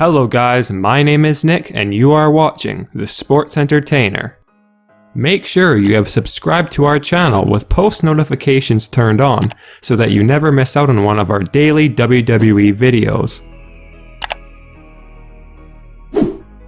Hello guys, my name is Nick and you are watching The Sports Entertainer. Make sure you have subscribed to our channel with post notifications turned on so that you never miss out on one of our daily WWE videos.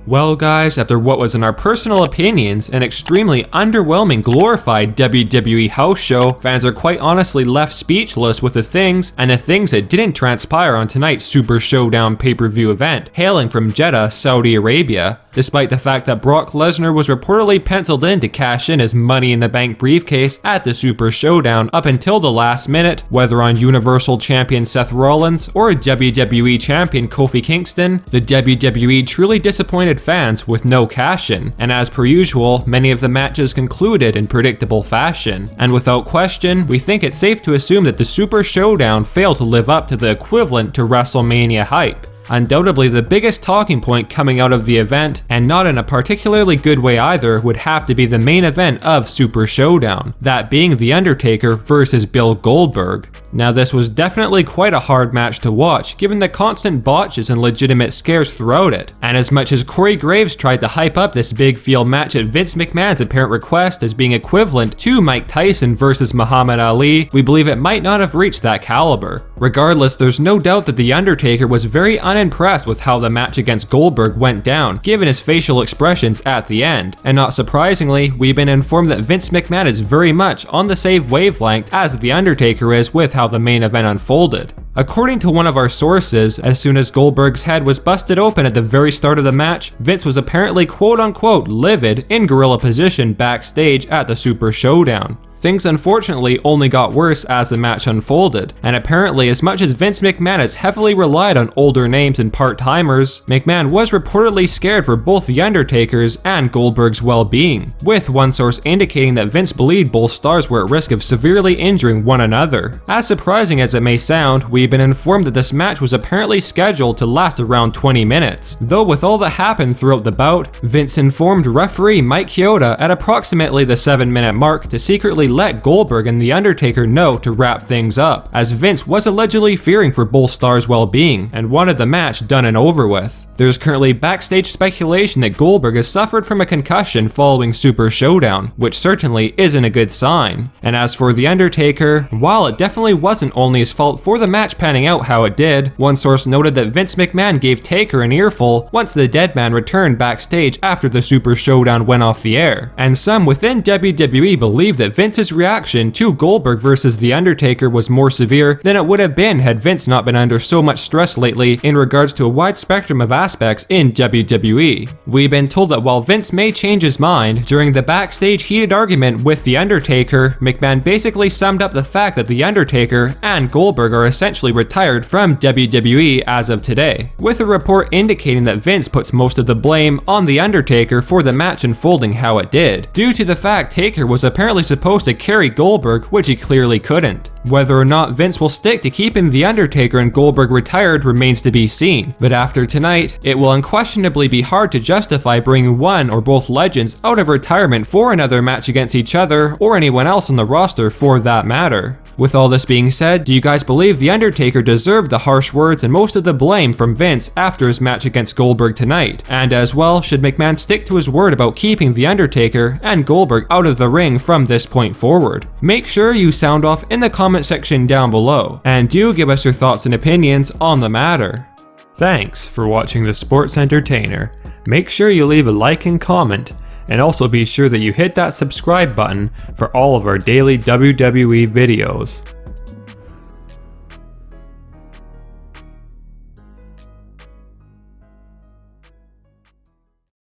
Well guys, after what was in our personal opinions an extremely underwhelming glorified WWE house show, fans are quite honestly left speechless with the things that didn't transpire on tonight's Super ShowDown pay-per-view event, hailing from Jeddah, Saudi Arabia. Despite the fact that Brock Lesnar was reportedly penciled in to cash in his Money in the Bank briefcase at the Super ShowDown up until the last minute, whether on Universal Champion Seth Rollins or WWE Champion Kofi Kingston, the WWE truly disappointed fans with no cash-in, and as per usual, many of the matches concluded in predictable fashion. And without question, we think it's safe to assume that the Super ShowDown failed to live up to the equivalent to WrestleMania hype. Undoubtedly, the biggest talking point coming out of the event, and not in a particularly good way either, would have to be the main event of Super ShowDown, that being The Undertaker versus Bill Goldberg. Now this was definitely quite a hard match to watch, given the constant botches and legitimate scares throughout it, and as much as Corey Graves tried to hype up this big field match at Vince McMahon's apparent request as being equivalent to Mike Tyson versus Muhammad Ali, we believe it might not have reached that caliber. Regardless, there's no doubt that The Undertaker was very unimpressed with how the match against Goldberg went down, given his facial expressions at the end, and not surprisingly, we've been informed that Vince McMahon is very much on the same wavelength as The Undertaker is with how the main event unfolded. According to one of our sources, as soon as Goldberg's head was busted open at the very start of the match, Vince was apparently quote-unquote livid in gorilla position backstage at the Super ShowDown. Things unfortunately only got worse as the match unfolded, and apparently as much as Vince McMahon has heavily relied on older names and part-timers, McMahon was reportedly scared for both The Undertaker's and Goldberg's well-being, with one source indicating that Vince believed both stars were at risk of severely injuring one another. As surprising as it may sound, we've been informed that this match was apparently scheduled to last around 20 minutes, though with all that happened throughout the bout, Vince informed referee Mike Chioda at approximately the 7-minute mark to secretly let Goldberg and The Undertaker know to wrap things up, as Vince was allegedly fearing for both stars' well-being and wanted the match done and over with. There's currently backstage speculation that Goldberg has suffered from a concussion following Super ShowDown, which certainly isn't a good sign. And as for The Undertaker, while it definitely wasn't only his fault for the match panning out how it did, one source noted that Vince McMahon gave Taker an earful once the dead man returned backstage after the Super ShowDown went off the air, and some within WWE believe that Vince's reaction to Goldberg versus The Undertaker was more severe than it would have been had Vince not been under so much stress lately in regards to a wide spectrum of aspects in WWE. We've been told that while Vince may change his mind, during the backstage heated argument with The Undertaker, McMahon basically summed up the fact that The Undertaker and Goldberg are essentially retired from WWE as of today, with a report indicating that Vince puts most of the blame on The Undertaker for the match unfolding how it did, due to the fact Taker was apparently supposed to carry Goldberg, which he clearly couldn't. Whether or not Vince will stick to keeping The Undertaker and Goldberg retired remains to be seen, but after tonight, it will unquestionably be hard to justify bringing one or both legends out of retirement for another match against each other or anyone else on the roster for that matter. With all this being said, do you guys believe The Undertaker deserved the harsh words and most of the blame from Vince after his match against Goldberg tonight? And as well, should McMahon stick to his word about keeping The Undertaker and Goldberg out of the ring from this point forward? Make sure you sound off in the comment section down below, and do give us your thoughts and opinions on the matter. Thanks for watching The Sports Entertainer. Make sure you leave a like and comment, and also be sure that you hit that subscribe button for all of our daily WWE videos.